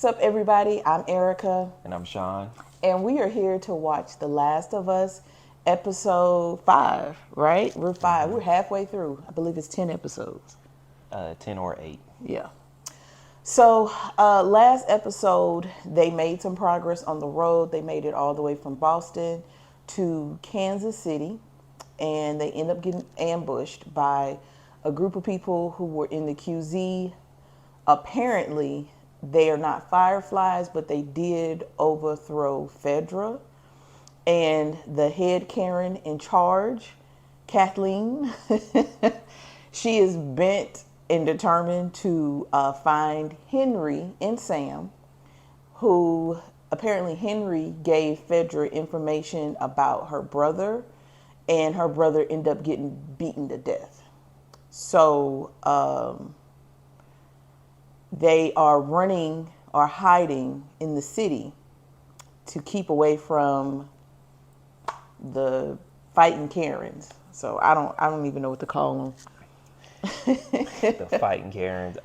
What's up, everybody? I'm Erica. And I'm Sean. And we are here to watch The Last of Us, episode 5, right? We're 5. We're halfway through. I believe it's 10 episodes. 10 or 8. Yeah. So, last episode, they made some progress on the road. They made it all the way from Boston to Kansas City. And they end up getting ambushed by a group of people who were in the QZ. Apparently, they are not fireflies, but they did overthrow Fedra. And the head Karen in charge, Kathleen, she is bent and determined to find Henry and Sam, who apparently Henry gave Fedra information about her brother, and her brother ended up getting beaten to death. So they are running or hiding in the city to keep away from the fighting Karens. So I don't even know what to call them. The fighting Karens.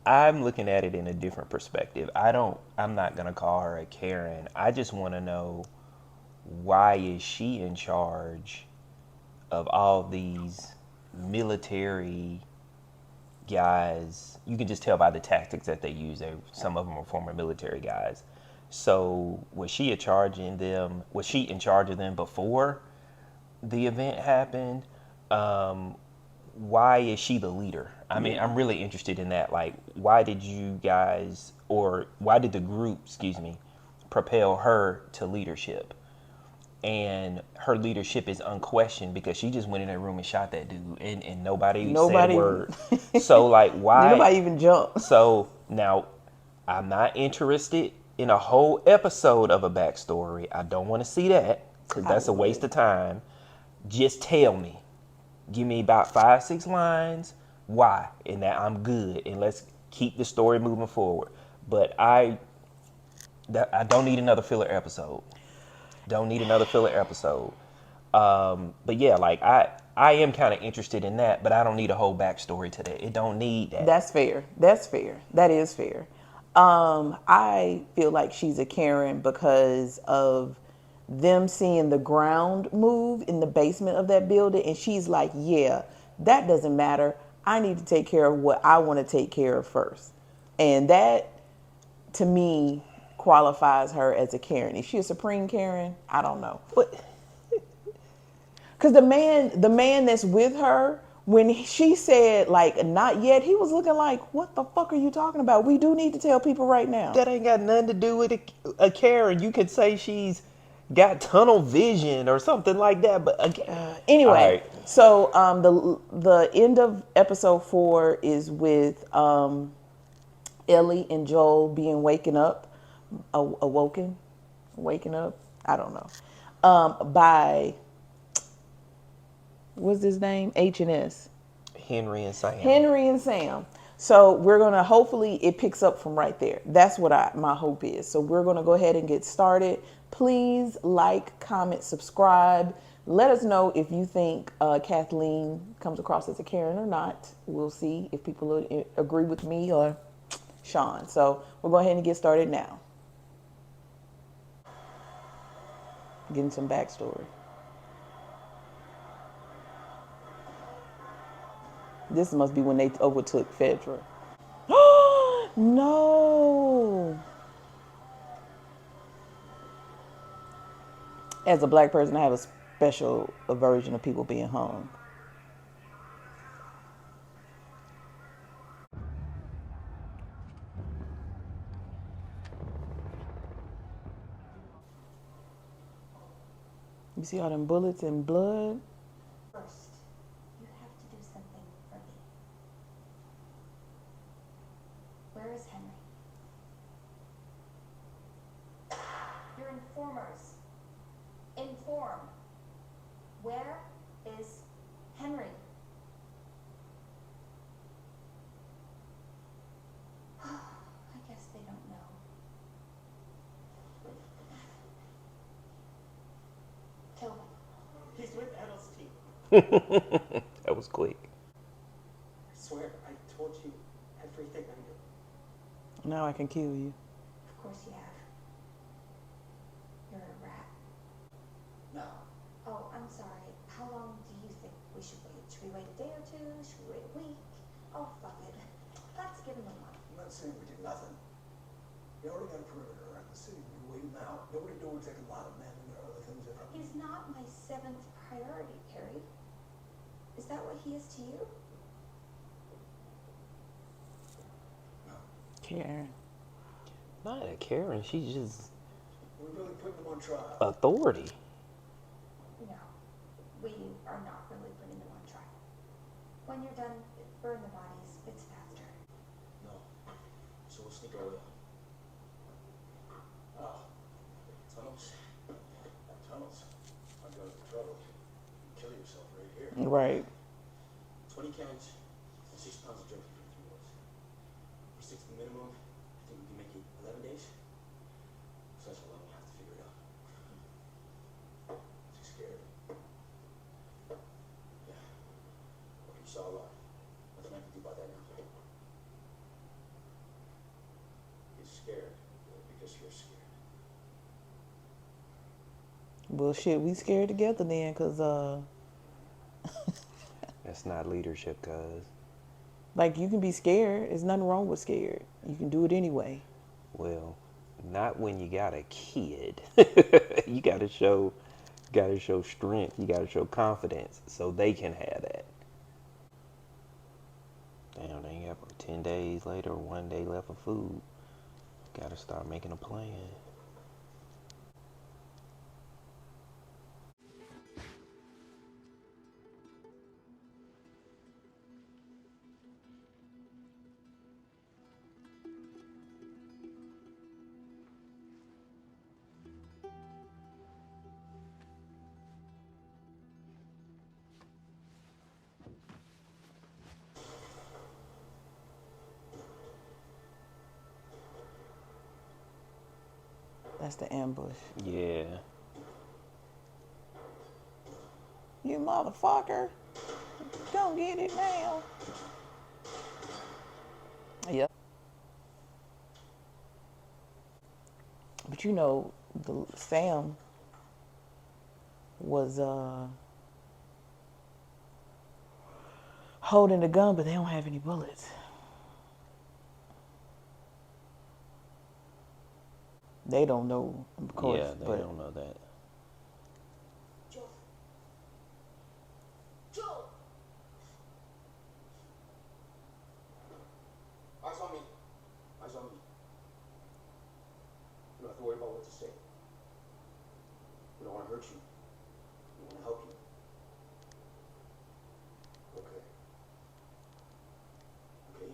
I'm looking at it in a different perspective. I'm not going to call her a Karen. I just want to know, why is she in charge of all these military guys? You can just tell by the tactics that they use. Some of them are former military guys. So was she in charge of them? Was she in charge of them before the event happened? Why is she the leader? I mean, I'm really interested in that. Like, why did you guys, or why did the group, propel her to leadership? And her leadership is unquestioned because she just went in that room and shot that dude, and nobody said a word. So, like, why? Nobody even jumped. So now, I'm not interested in a whole episode of a backstory. I don't want to see that because that's a waste of time. Just tell me. Give me about 5-6 lines. Why? And that I'm good. And let's keep the story moving forward. But I don't need another filler episode. Don't need another filler episode. But yeah, like I am kind of interested in that, but I don't need a whole backstory to that. It don't need that. That's fair. That's fair. That is fair. I feel like she's a Karen because of them seeing the ground move in the basement of that building, and she's like, yeah, that doesn't matter. I need to take care of what I want to take care of first. And that, to me, qualifies her as a Karen. Is she a supreme Karen? I don't know. Because the man that's with her, when she said, like, not yet, he was looking like, what the fuck are you talking about? We do need to tell people right now. That ain't got nothing to do with a Karen. You could say she's got tunnel vision or something like that. But anyway, right. So the end of episode 4 is with Ellie and Joel being waking up. I don't know. By, what's his name? H&S. Henry and Sam. So we're going to, hopefully it picks up from right there. That's what my hope is. So we're going to go ahead and get started. Please like, comment, subscribe. Let us know if you think Kathleen comes across as a Karen or not. We'll see if people agree with me or Sean. So we'll go ahead and get started now. Getting some backstory. This must be when they overtook Fedra. No. As a black person, I have a special aversion of people being hung. You see all them bullets and blood? First, you have to do something for me. Where is Henry? You're informers. Inform. Where is Henry? I guess they don't know. Kill him. He's with Edel's team. That was quick. I swear, I told you everything I knew. Now I can kill you. Of course you have. You're a rat. No. Oh, I'm sorry. How long do you think we should wait? Should we wait a day or two? Should we wait a week? Oh, fuck it. Let's give him a month. I'm not saying we did nothing. We already got a perimeter around the city. We wait him out. Nobody knew would take a lot of men, and there are other things that happen. He's not my 7th priority, Carrie. Is that what he is to you? No. Karen. Not a Karen. She's just We're really putting him on trial. authority. No. We are not really putting him on trial. When you're done, burn the bodies. It's faster. No. So we'll sneak our way out. Oh. Tunnels. Tunnels. I'm going to trouble. Kill yourself right here. Right. 20 cans and 6 pounds of jerky for 3 days. For 60 minimum, I think we can make it 11 days. So that's how long we have to figure it out. Too scared. Yeah. Okay, you saw a lot. Nothing I can do about that now. You're scared because you're scared. Well, shit, we scared together then, cause That's not leadership, cuz. like you can be scared. There's nothing wrong with scared. You can do it anyway. Well, not when you got a kid. You gotta show strength. You gotta show confidence so they can have that. Damn, they ain't got 10 days later or 1 day left of food. Gotta start making a plan. That's the ambush. Yeah. You motherfucker. Don't get it now. Yep. But you know, Sam was holding the gun, but they don't have any bullets. They don't know, of course. Yeah, they but don't know that. Joel. Joel! Eyes on me. Eyes on me. You don't have to worry about what to say. We don't want to hurt you. We want to help you. Okay. Okay, I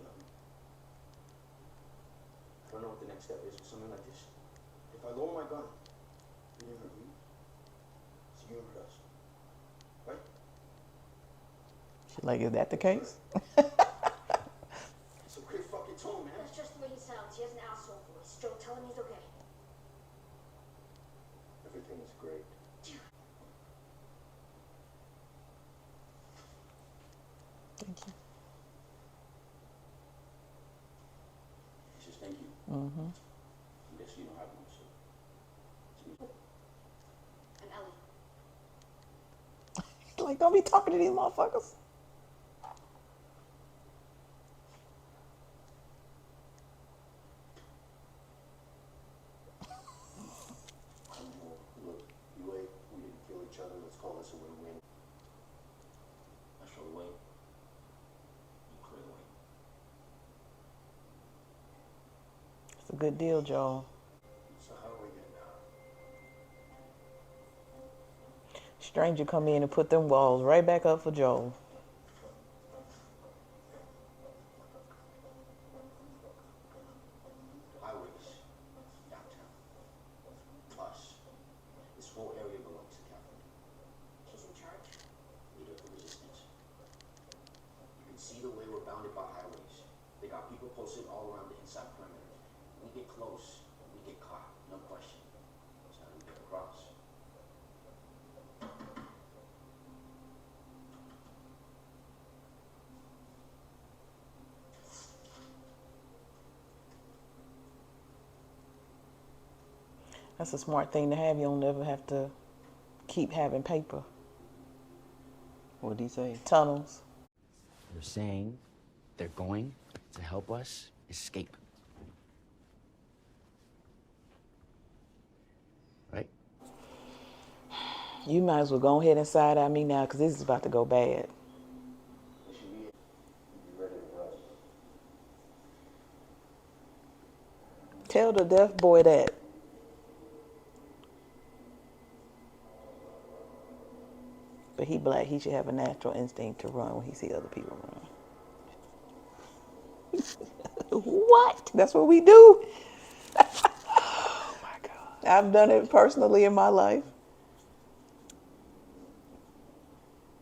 don't know what the next step is with something like this. If I lower my gun, we didn't hurt you. So you hurt us. Right? she's like, is that the case? So quit fucking tone, man. That's just the way he sounds. He has an asshole voice. Joel, tell him he's okay. Everything is great. Thank you. He says thank you. Mm-hmm. I guess you don't have one, so. And Ellie. Like, don't be talking to these motherfuckers. Look, you ate, we didn't kill each other, let's call this a win-win. I show the way. You clear the way. It's a good deal, Joel. So how are we getting out? Stranger come in and put them walls right back up for Joel. Highways, downtown. Us. This whole area belongs to Kathleen. She's in charge. Leader of the resistance. You can see the way we're bounded by highways. They got people posted all around the inside perimeter. We get close, we get caught, no question. That's how we get across. That's a smart thing to have. You don't never have to keep having paper. What did he say? Tunnels. They're saying they're going to help us escape. Right? You might as well go ahead and side eye me now because this is about to go bad. They should be ready to rush. Tell the deaf boy that. But he black. He should have a natural instinct to run when he see other people run. What? That's what we do. Oh my God. I've done it personally in my life.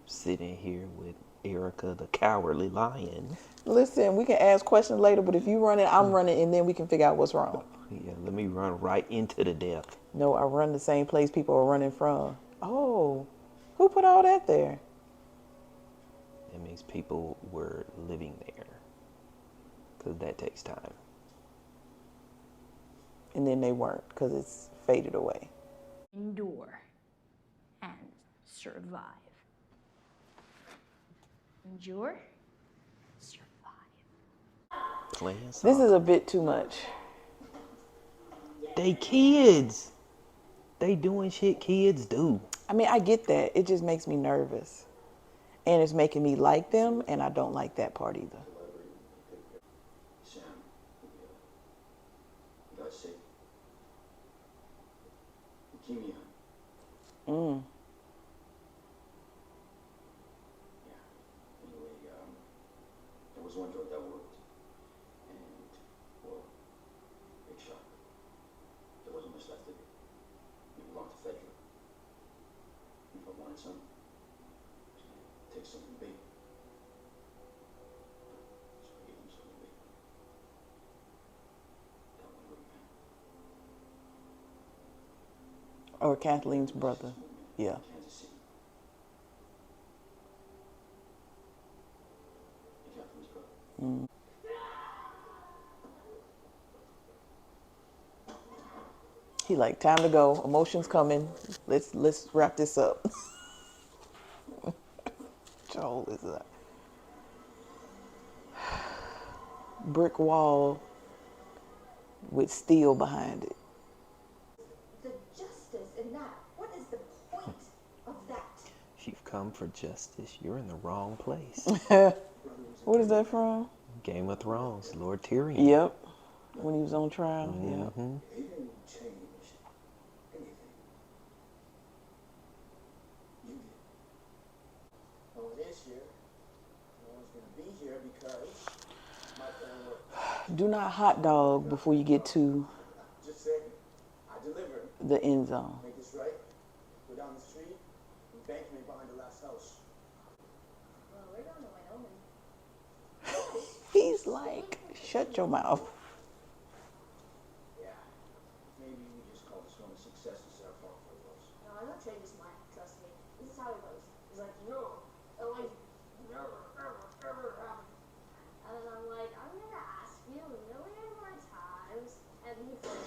Sitting here with Erica, the cowardly lion. Listen, we can ask questions later, but if you run it, I'm running, and then we can figure out what's wrong. Yeah, let me run right into the death. No, I run the same place people are running from. Oh, who put all that there? That means people were living there. Because that takes time. And then they weren't because it's faded away. Endure and survive. Endure, survive. Playing This soccer. is a bit too much. They kids. They doing shit kids do. I mean, I get that. It just makes me nervous. And it's making me like them, and I don't like that part either. Sam, he got sick. Leukemia. Mm. Yeah. Anyway, there was one drug that worked. And, well, big shot. There wasn't much left of it. It belonged to Fedra. If I wanted some, take something big. So I gave him something big. That one little man. Or Kathleen's brother. Yeah. Kansas City. And Catherine's brother. He like, time to go. Emotions coming. Let's wrap this up. Joel is a brick wall with steel behind it. The justice in that. What is the point of that? If you've come for justice, you're in the wrong place. What is that from? Game of Thrones, Lord Tyrion. Yep. When he was on trial. Yep. They didn't change anything. You did. No one is here. No one's gonna be here because my plan worked. Do not hot dog before you get to Just saying, I delivered. the end zone. Make this right. Go down the street. And bank me behind the last house. Well, we're going to Wyoming. He's like, shut your mouth. Yeah. Maybe we just call this one a success instead of fault for it was. No, I'm not trading this mine. Trust me. This is how it goes. He's like, no. I'm like, never, ever happen. And then I'm like, I'm going to ask you a million more times. And he's like,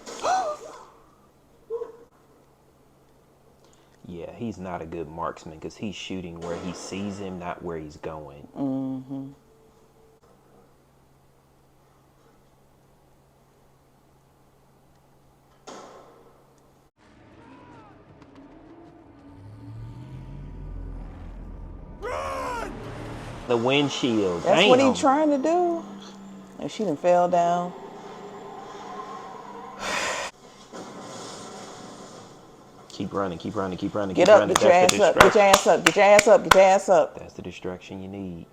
Yeah, he's not a good marksman because he's shooting where he sees him, not where he's going. Mm-hmm. The windshield. That's Damn. what he trying to do. And she done fell down. Keep running, keep running, keep running, Get keep up, running. get your ass up, get your ass up, get your ass up, get your ass up. That's the distraction you need.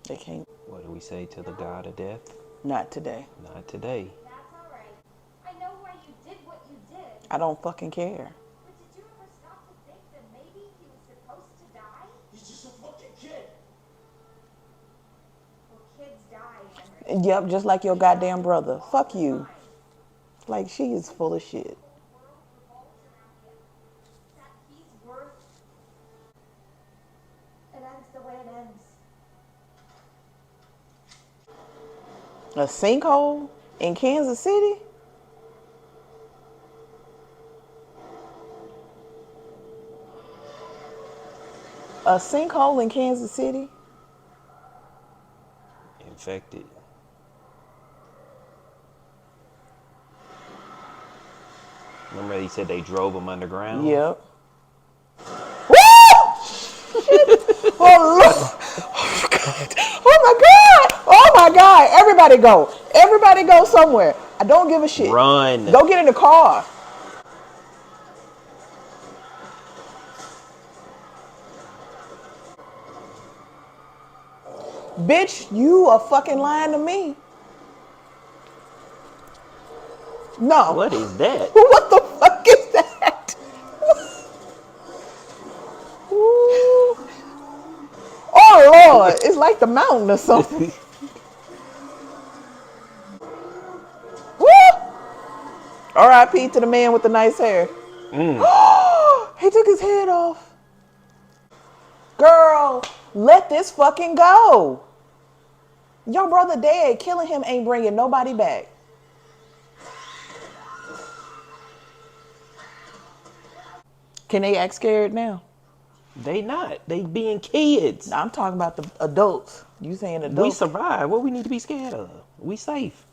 They can't. What do we say to the god of death? Not today. Not today. that's all right. I know why you did what you did. I don't fucking care. But did you ever stop to think that maybe he was supposed to die? He's just a fucking kid. Well, kids die, Henry. Yep, just like your goddamn brother. Fuck you. Like, she is full of shit. The world revolves around him. That he's worth. It ends the way it ends. A sinkhole in Kansas City? A sinkhole in Kansas City? Infected. Remember he said they drove him underground? Yep. Woo! Oh, Lord. Oh, God. Oh, my God. Oh, my God. Everybody go. Everybody go somewhere. I don't give a shit. Run. Go get in the car. Bitch, you are fucking lying to me. No. What is that? What the fuck is that? Ooh. Oh, Lord. It's like the mountain or something. Woo! R.I.P. to the man with the nice hair. He took his head off. Girl, let this fucking go. Your brother dead. Killing him ain't bringing nobody back. Can they act scared now? They not. They being kids. I'm talking about the adults. You saying We adults? survived. What we need to be scared of? We safe.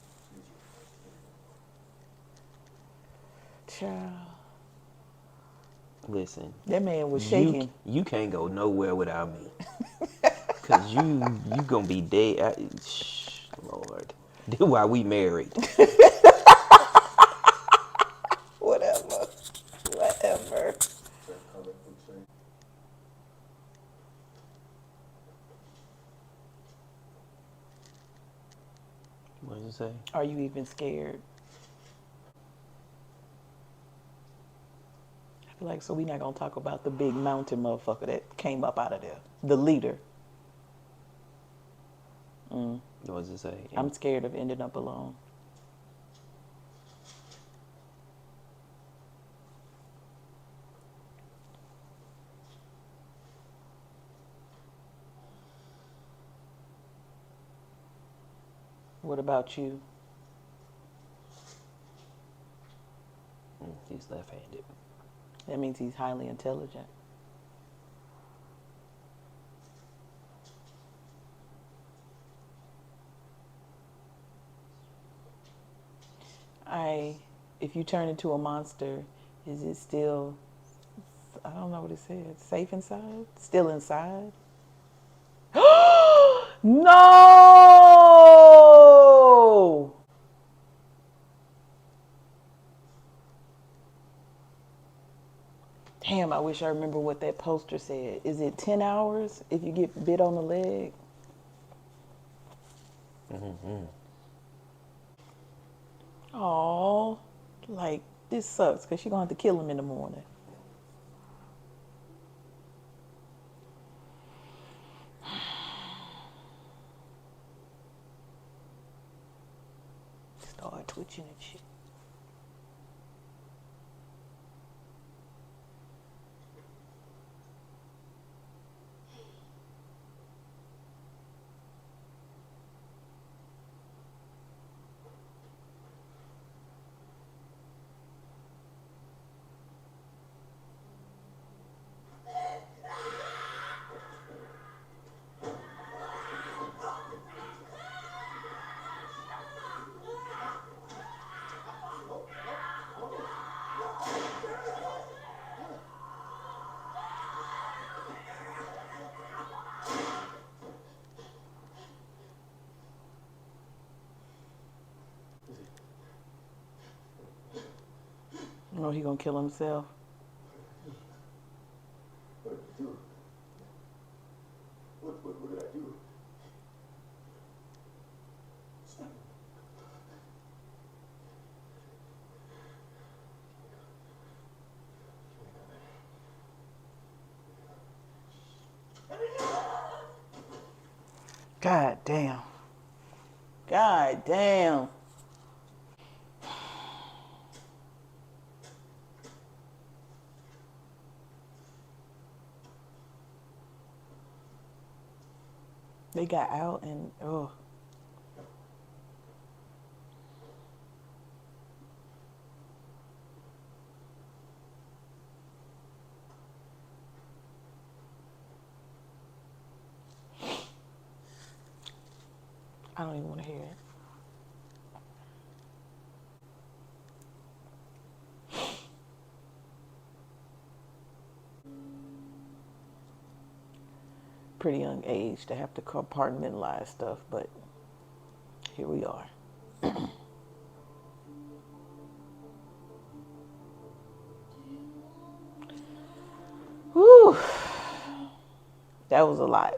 Child. Listen, That man was you shaking. you can't go nowhere without me. Cause you gonna be dead. Lord, this why we married. Whatever. Whatever. What does it say? Are you even scared? I feel like so we not gonna talk about the big mountain motherfucker that came up out of there. The leader. What does it say? I'm scared of ending up alone. What about you? He's left-handed. That means he's highly intelligent. If you turn into a monster, is it still, I don't know what it said, safe inside? Still inside? No! Damn, I wish I remember what that poster said. Is it 10 hours if you get bit on the leg? Oh, like this sucks because you're going to have to kill him in the morning. Start twitching and shit. You know he gonna kill himself. What did I do? What did I do? God damn. God damn. They got out and oh. I don't even want to hear it. Pretty young age to have to compartmentalize stuff, but here we are. Whew. That was a lot.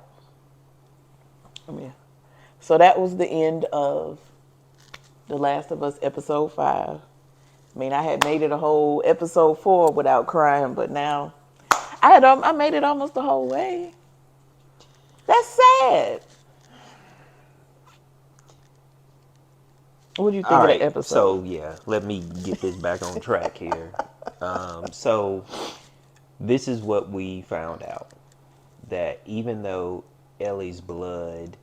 I mean, so that was the end of The Last of Us episode 5. I mean, I had made it a whole episode 4 without crying, but now I made it almost the whole way. That's sad. What do you think All of the right, episode? so yeah, let me get this back on track here. So this is what we found out, that even though Ellie's blood,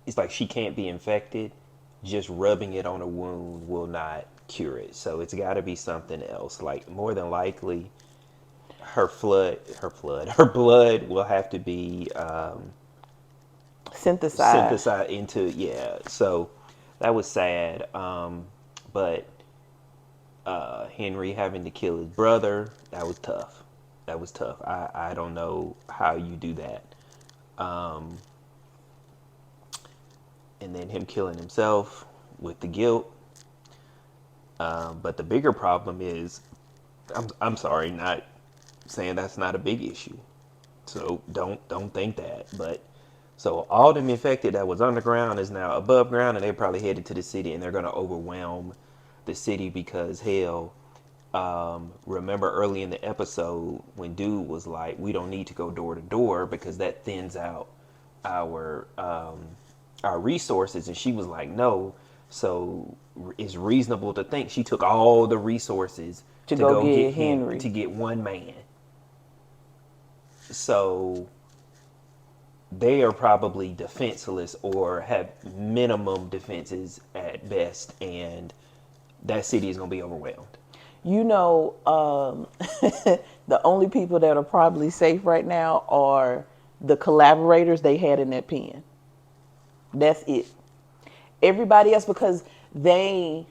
it's like she can't be infected, just rubbing it on a wound will not cure it. So it's got to be something else. Like more than likely, her blood will have to be Synthesized. synthesized into, yeah. So that was sad. But Henry having to kill his brother, that was tough. That was tough. I don't know how you do that. And then him killing himself with the guilt. But the bigger problem is, I'm sorry, not saying that's not a big issue. So don't think that. But so all them infected that was underground is now above ground, and they're probably headed to the city, and they're gonna overwhelm the city because hell. Remember early in the episode when dude was like, we don't need to go door to door because that thins out our resources, and she was like, no. So it's reasonable to think she took all the resources To to go go get get Henry. to get one man. So they are probably defenseless or have minimum defenses at best, and that city is going to be overwhelmed. You know, the only people that are probably safe right now are the collaborators they had in that pen. That's it. Everybody else, because it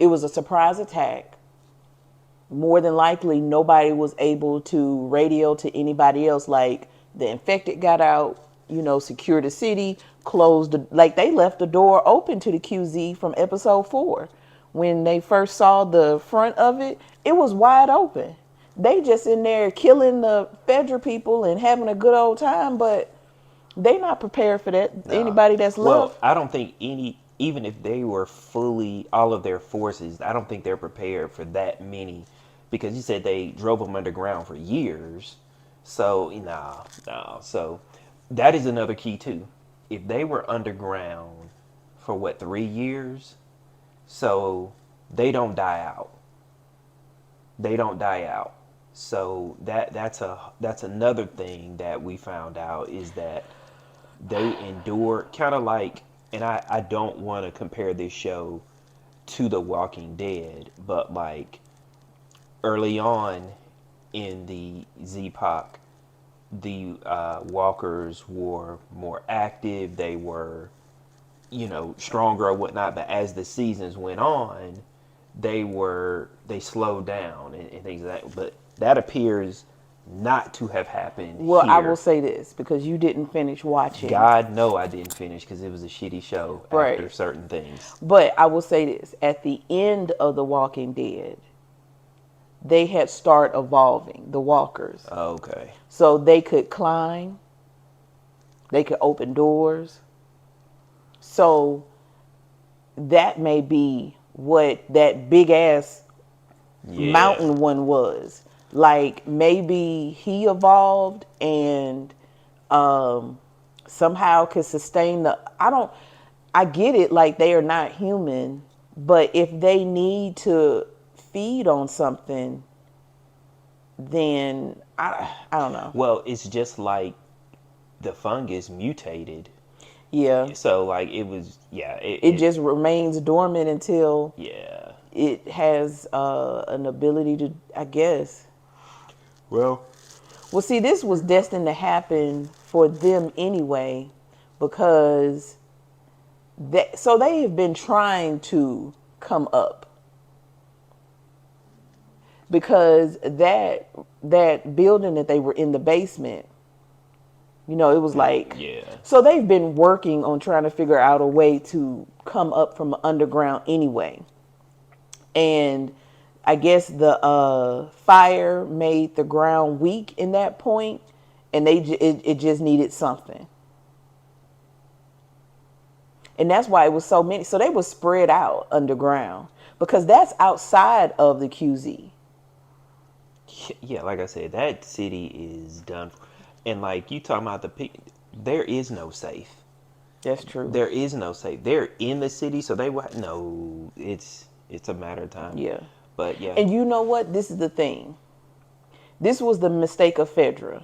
was a surprise attack. More than likely, nobody was able to radio to anybody else. Like the infected got out, secure the city, like they left the door open to the QZ from episode 4. When they first saw the front of it, it was wide open. They just in there killing the Fedra people and having a good old time, but they not prepared for that. Nah. Anybody that's Well, left. I don't think even if they were fully, all of their forces, I don't think they're prepared for that many, because you said they drove them underground for years. So, nah. So that is another key too. If they were underground for what, 3 years, so they don't die out. They don't die out. So that's another thing that we found out, is that they endure, kind of like, and I don't want to compare this show to The Walking Dead, but like early on in the Z-Pac, the walkers were more active, they were, stronger or whatnot, but as the seasons went on, they slowed down and things like that. But that appears not to have happened Well, I will here. say this because you didn't finish watching. God, no, I didn't finish because it was a shitty show after Right. certain things. But I will say this. At the end of The Walking Dead, they had start evolving, the walkers. Okay. So they could climb. They could open doors. So that may be what that big ass Yeah. mountain one was. Like maybe he evolved and somehow could sustain I get it, like they are not human, but if they need to feed on something, then I don't know. Well, it's just like the fungus mutated. Yeah. So like it was, yeah. It just remains dormant until yeah. it has an ability to, I guess. Well, Well, see, this was destined to happen for them anyway, because so they have been trying to come up, because that building that they were in, the basement, it was like, Yeah. so they've been working on trying to figure out a way to come up from underground anyway. And I guess the fire made the ground weak in that point, and it just needed something. And that's why it was so many. So they were spread out underground, because that's outside of the QZ. Yeah, like I said, that city is done. And like you talking about there is no safe. That's true. There is no safe. They're in the city, so they would no. It's a matter of time. Yeah. But yeah. And you know what? This is the thing. This was the mistake of Fedra.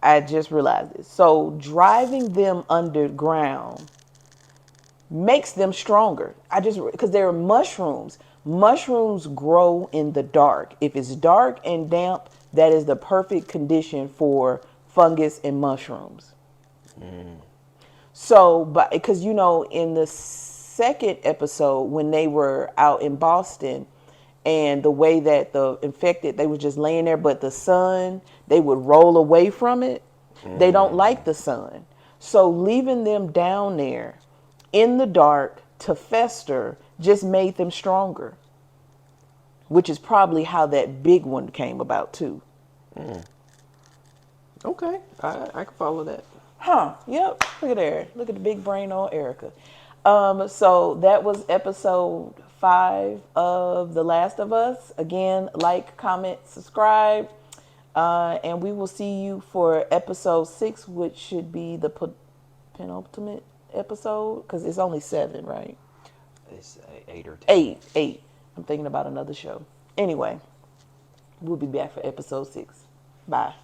I just realized this. So driving them underground makes them stronger. Because there are mushrooms. Mushrooms grow in the dark. If it's dark and damp, that is the perfect condition for fungus and mushrooms. So, but because in the second episode, when they were out in Boston, and the way that the infected, they were just laying there, but the sun, they would roll away from it. They don't like the sun. So leaving them down there in the dark to fester just made them stronger, which is probably how that big one came about too. Okay, I can follow that. Huh? Yep. Look at there. Look at the big brain on Erica. So that was episode 5 of The Last of Us. Again, like, comment, subscribe, and we will see you for episode 6, which should be the penultimate episode, because it's only 7, right? It's 8 or 10. 8. I'm thinking about another show. Anyway, we'll be back for episode 6. Bye.